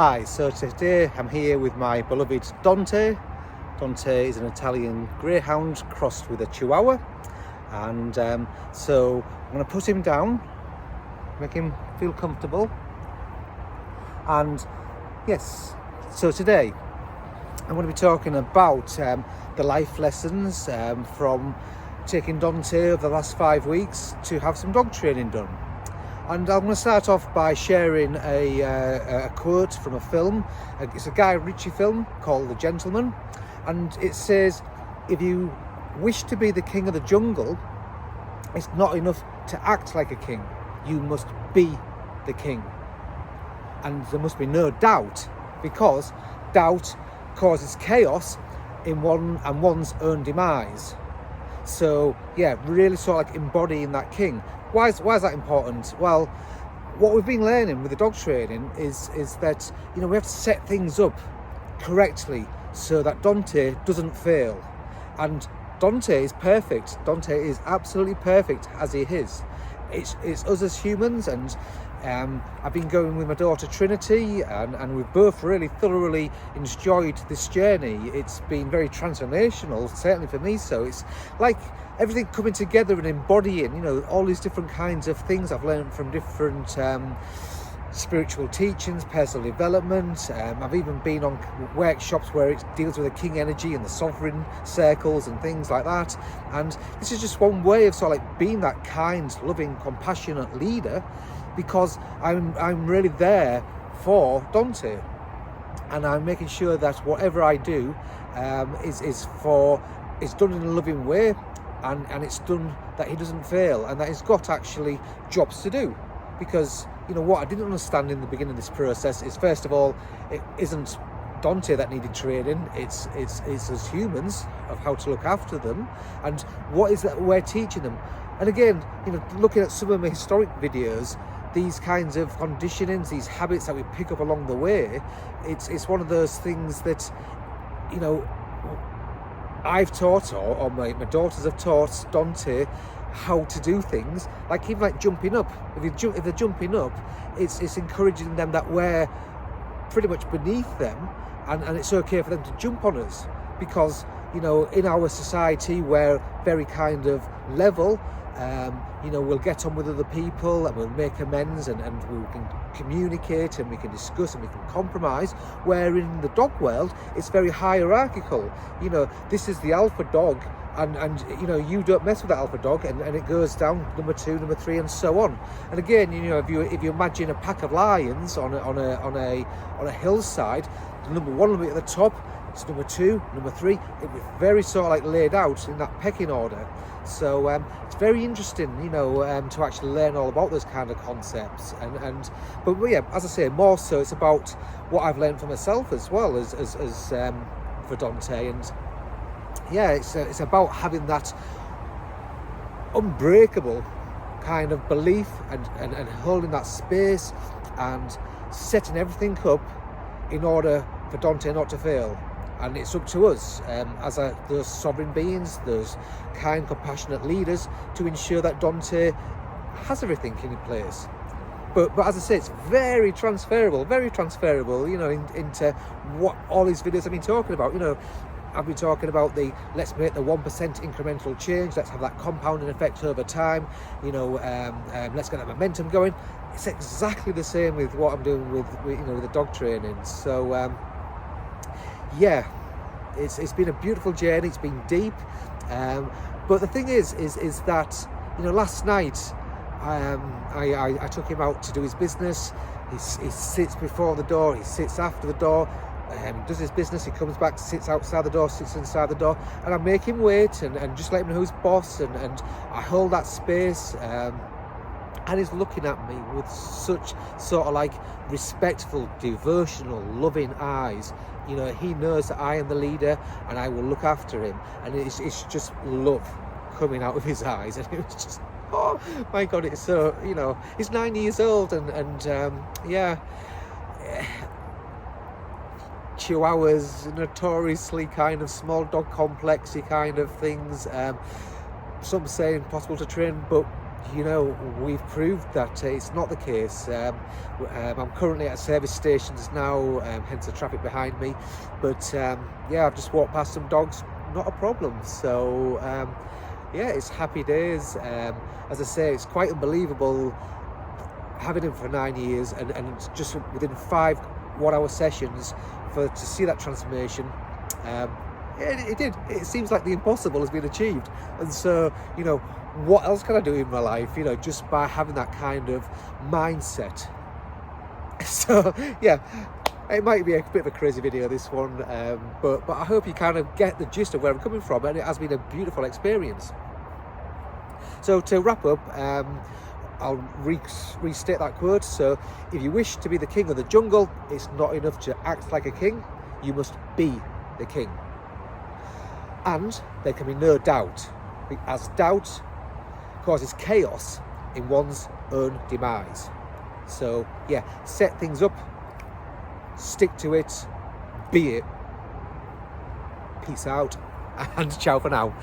Hi, so today I'm here with my beloved Dante. Dante is an Italian greyhound crossed with a Chihuahua, and so I'm going to put him down, make him feel comfortable. And yes, so today I'm going to be talking about the life lessons from taking Dante over the last 5 weeks to have some dog training done. And I'm going to start off by sharing a quote from a film. It's a Guy Ritchie film called The Gentleman, and it says, if you wish to be the king of the jungle, it's not enough to act like a king, you must be the king. And there must be no doubt, because doubt causes chaos in one's own demise. So yeah, really sort of like embodying that king. Why is that important? Well, what we've been learning with the dog training is that, you know, we have to set things up correctly so that Dante doesn't fail. And Dante is perfect. Dante is absolutely perfect as he is. It's us as humans, and I've been going with my daughter Trinity, and we've both really thoroughly enjoyed this journey. It's been very transformational, certainly for me. So it's like everything coming together and embodying, you know, all these different kinds of things I've learned from different spiritual teachings, personal development. I've even been on workshops where it deals with the king energy and the sovereign circles and things like that. And this is just one way of sort of like being that kind, loving, compassionate leader, because I'm really there for Dante, and I'm making sure that whatever I do is done in a loving way, and it's done that he doesn't fail, and that he's got actually jobs to do. Because, you know, what I didn't understand in the beginning of this process is, first of all, it isn't Dante that needed training, it's as humans of how to look after them, and what is that we're teaching them. And again, you know, looking at some of my historic videos, these kinds of conditionings, these habits that we pick up along the way, it's one of those things that, you know, I've taught, or my daughters have taught Dante how to do things, like even like jumping up. If they're jumping up, it's encouraging them that we're pretty much beneath them, and it's okay for them to jump on us, because, you know, in our society we're very kind of level. You know, we'll get on with other people and we'll make amends, and we can communicate and we can discuss and we can compromise, where in the dog world it's very hierarchical. You know, this is the alpha dog, and you know, you don't mess with that alpha dog, and it goes down number 2, number 3, and so on. And again, you know, if you imagine a pack of lions on a hillside, the number 1 will be at the top, it's number 2, number 3. It was very sort of like laid out in that pecking order. So it's very interesting, you know, to actually learn all about those kind of concepts. But yeah, as I say, more so it's about what I've learned for myself as well as for Dante. And yeah, it's about having that unbreakable kind of belief and holding that space and setting everything up in order for Dante not to fail. And it's up to us as those sovereign beings, those kind, compassionate leaders, to ensure that Dante has everything in place. But as I say, it's very transferable, you know, into what all these videos I've been talking about. You know, I've been talking about let's make the 1% incremental change, let's have that compounding effect over time, you know, let's get that momentum going. It's exactly the same with what I'm doing with you know, with the dog training. So yeah, it's been a beautiful journey. It's been deep, but the thing is that, you know, last night I took him out to do his business. He sits before the door, he sits after the door, does his business, he comes back, sits outside the door, sits inside the door, and I make him wait and just let him know who's boss, and I hold that space. And he's looking at me with such sort of like respectful, devotional, loving eyes. You know, he knows that I am the leader and I will look after him. And it's just love coming out of his eyes. And it was just, oh my God, it's so, you know, he's 9 years old, and yeah. Chihuahuas, notoriously kind of small dog complexy kind of things. Some say impossible to train, but you know, we've proved that it's not the case. I'm currently at service stations now, hence the traffic behind me. But yeah, I've just walked past some dogs, not a problem. So yeah, it's happy days. As I say, it's quite unbelievable having him for 9 years and just within 5 1-hour sessions to see that transformation. It did. It seems like the impossible has been achieved. And so, you know, what else can I do in my life, you know, just by having that kind of mindset? So yeah, it might be a bit of a crazy video, this one, but I hope you kind of get the gist of where I'm coming from, and it has been a beautiful experience. So to wrap up, I'll restate that quote. So if you wish to be the king of the jungle, it's not enough to act like a king, you must be the king. And there can be no doubt, as doubt causes chaos in one's own demise. So yeah, set things up, stick to it, be it. Peace out, and ciao for now.